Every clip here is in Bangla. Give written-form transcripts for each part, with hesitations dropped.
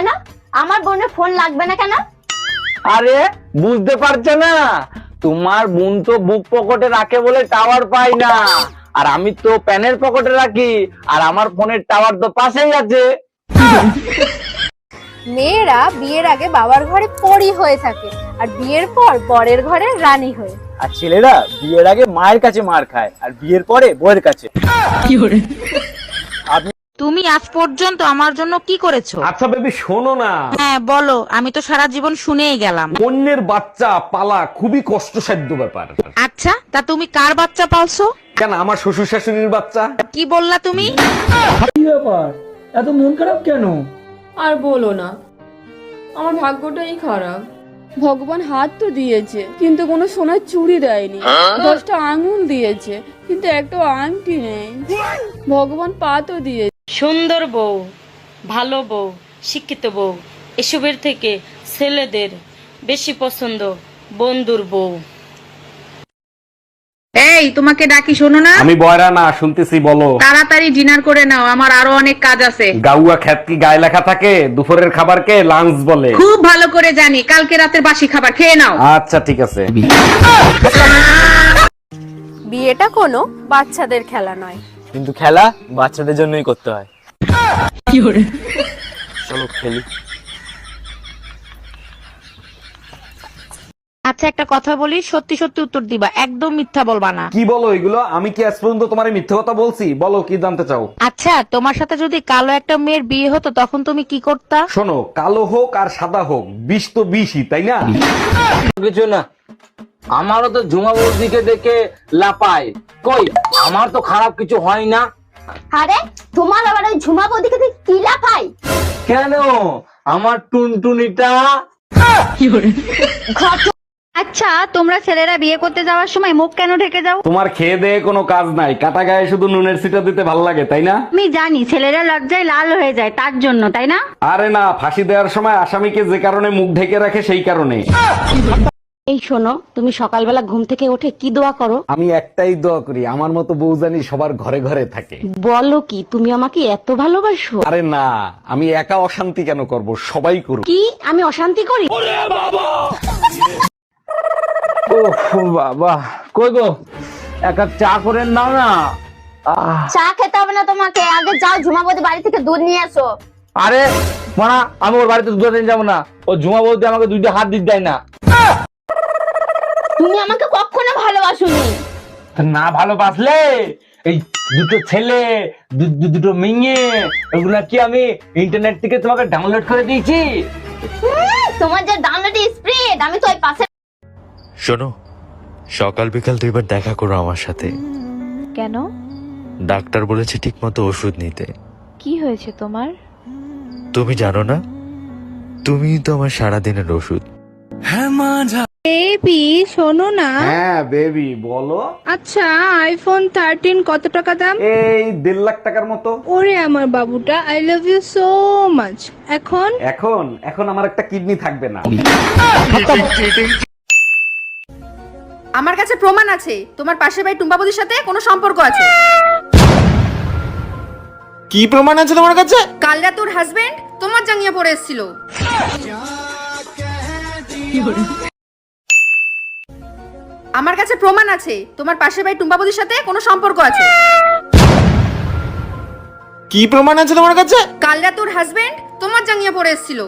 কেন আমার বোনের ফোন লাগবে না কেন? আরে বুঝতে পারছো না, তোমার বোন তো বুক পকেটে রাখে বলে টাওয়ার পায় না, আর আমি তো প্যানের পকেটে রাখি, আর আমার ফোনের টাওয়ার তো পাশেই আছে। মেয়েরা বিয়ের আগে বাবার ঘরে পরী হয়ে থাকে, আর বিয়ের পর বরের ঘরে রানী হয়ে। আর ছেলেরা বিয়ের আগে মায়ের কাছে মার খায়, আর বিয়ের পরে বউয়ের কাছে। তুমি আজ পর্যন্ত আমার জন্য কি করেছো? আচ্ছা বেবি শোনো না, হ্যাঁ বলো, আমি তো সারা জীবন শুনেই গেলাম। অন্যের বাচ্চা পালা খুবই কষ্টসাধ্য ব্যাপার। আচ্ছা, তা তুমি কার বাচ্চা পালছো? কেন, আমার শ্বশুর শাশুড়ির বাচ্চা। কি বললা তুমি? কি ব্যাপার, এত মন খারাপ কেন? আর বলো না, আমার ভাগ্যটাই খারাপ। ভগবান হাত তো দিয়েছে কিন্তু কোনো সোনার চুড়ি দেয়নি, 10টা আঙুল দিয়েছে কিন্তু একটা আংটি নেই। ভগবান পা তো দিয়েছে। সুন্দর বউ, ভালো বউ, শিক্ষিত বউ, এসবের থেকে ছেলেদের বেশি পছন্দ বন্ধুর বউ। এই তোমাকে ডাকি, শোনো না? আমি বয়রা না, শুনতেছি, বলো। তাড়াতাড়ি ডিনার করে নাও, আমার আরো অনেক কাজ আছে। গাউয়া খ্যাত কি গায়ে লেখা থাকে? দুপুরের খাবারকে লাঞ্চ বলে। খুব ভালো করে জানি, কালকে রাতের বাসি খাবার খেয়ে নাও। আচ্ছা ঠিক আছে। বিয়েটা কোনো বাচ্চাদের খেলা নয়। কিন্তু খেলা বাচ্চাদের জন্যই করতে হয়। চলো খেলি। আচ্ছা একটা কথা বলি, সত্যি সত্যি উত্তর দিবা, একদম মিথ্যা বলবা না। কি বলো এগুলো? আমি কি আজ পর্যন্ত তোমার মিথ্যে কথা বলছি? বলো কি জানতে চাও। আচ্ছা, তোমার সাথে যদি কালো একটা মেয়ের বিয়ে হতো তখন তুমি কি করতা? শোনো, কালো হোক আর সাদা হোক, বিষ তো বিষই, তাই না? কিছু না, আমারও তো ঝুমা বৌদিকে দেখে লাপায়, কই আমার তো খারাপ কিছু হয় না। আরে তোমার আবার ওই ঝুমা বৌদিকে দেখে কি লাফাই? কেন, আমার টুনটুনিটা। আচ্ছা, তোমরা ছেলেরা বিয়ে করতে যাওয়ার সময় মুখ কেন ঢেকে যাও? তোমার খেয়ে দেয়ে কোনো কাজ নাই, কাটা গায়ে শুধু নুনের ছিটা দিতে ভালো লাগে, তাই না? আমি জানি ছেলেরা লজ্জায় লাল হয়ে যায়, তার জন্য, তাই না? আরে না, ফাঁসি দেওয়ার সময় আসামিকে যে কারণে মুখ ঢেকে রাখে সেই কারণে। এই শোনো, তুমি সকালবেলা ঘুম থেকে উঠে কি দোয়া করো? আমি একটাই দোয়া করি, আমার মতো বউ জানি সবার ঘরে ঘরে থাকে। বলো কি, তুমি আমাকে এত ভালোবাসো? আরে না, আমি একা অশান্তি কেন করব, সবাই করুক। কি আমি অশান্তি করি? বাবা, কই গো, এক কাপ চা করে নাও না। চা খেতে হবে না তোমাকে, আগে যাও ঝুমা বৌদি বাড়ি থেকে দুধ নিয়ে এসো। আরে মানা, আমি ওর বাড়িতে দুধ দিন যাবো না, ও ঝুমা বৌদি আমাকে দুইটা হাত দিতে দেয় না। তুমি আমাকে কখনো ভালোবাসোনি। না ভালোবাসলে এই দুটো ছেলে, দুটো মেয়ে, ওগুলা কি আমি ইন্টারনেট থেকে তোমাকে ডাউনলোড করে দিয়েছি? তোমার যে ডাউনলোড স্পিড, আমি তো ওই পাশে। শোনো, সকাল বিকাল দুইবার দেখা করো আমার সাথে। কেন? ডাক্তার বলেছে ঠিক মতো ওষুধ নিতে। কি হয়েছে তোমার? তুমি জানো না, তুমি তো আমার সারাদিনের ওষুধ। বেবি শোনো না, হ্যাঁ বেবি বলো। আচ্ছা আইফোন 13 কত টাকা দাম? এই 1.5 লাখ টাকার মতো। ওরে আমার বাবুটা, I love you so much. এখন এখন এখন আমার একটা কিডনি থাকবে না। আমার কাছে প্রমাণ আছে তোমার পাশের বাড়ি টুম্পা বৌদির সাথে কোনো সম্পর্ক আছে। কি প্রমাণ আছে তোমার কাছে? কাল রাত তোর হাজবেন্ড তোমার জাঙ্গিয়া পরে এসেছিল। আমার কাছে প্রমাণ আছে তোমার পাশের বাড়ি টুম্পা বৌদির সাথে কোনো সম্পর্ক আছে। কি প্রমাণ আছে তোমার কাছে? কাল রাত তোর হাজবেন্ড তোমার জাঙ্গিয়া পরে এসেছিল।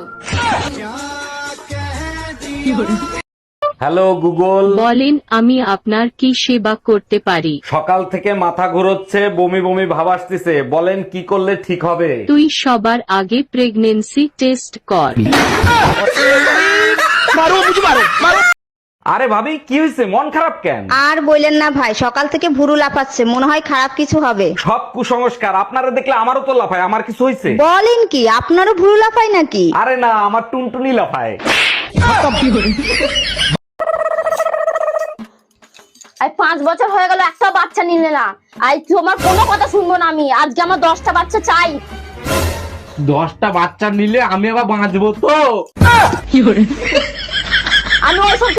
হ্যালো গুগল, বলেন আমি আপনার কি সেবা করতে পারি? সকাল থেকে মাথা ঘুরোচ্ছে, বমি বমি ভাব আসতেছে, বলেন কি করলে ঠিক হবে? তুই সবার আগে প্রেগনেন্সি টেস্ট কর। আরে ভাবি কি হয়েছে, মন খারাপ কেন? আর বললেন না ভাই, সকাল থেকে ভুরু লাফাচ্ছে, মনে হয় খারাপ কিছু হবে। সব কুসংস্কার, আপনারা দেখলে আমারও তো লাফায়। আমার কিছু হয়েছে? বলেন কি, আপনারও ভুরু লাফায় নাকি? আরে না, আমার টুনটুনি লাফায়। এই 5 বছর হয়ে গেল একটা বাচ্চা নিলে না, আই তোমার কোনো কথা শুনবো না আমি। আজকে আমার 10টা বাচ্চা চাই। 10টা বাচ্চা নিলে আমি আবার বাঁচবো তো? আমি ওইসব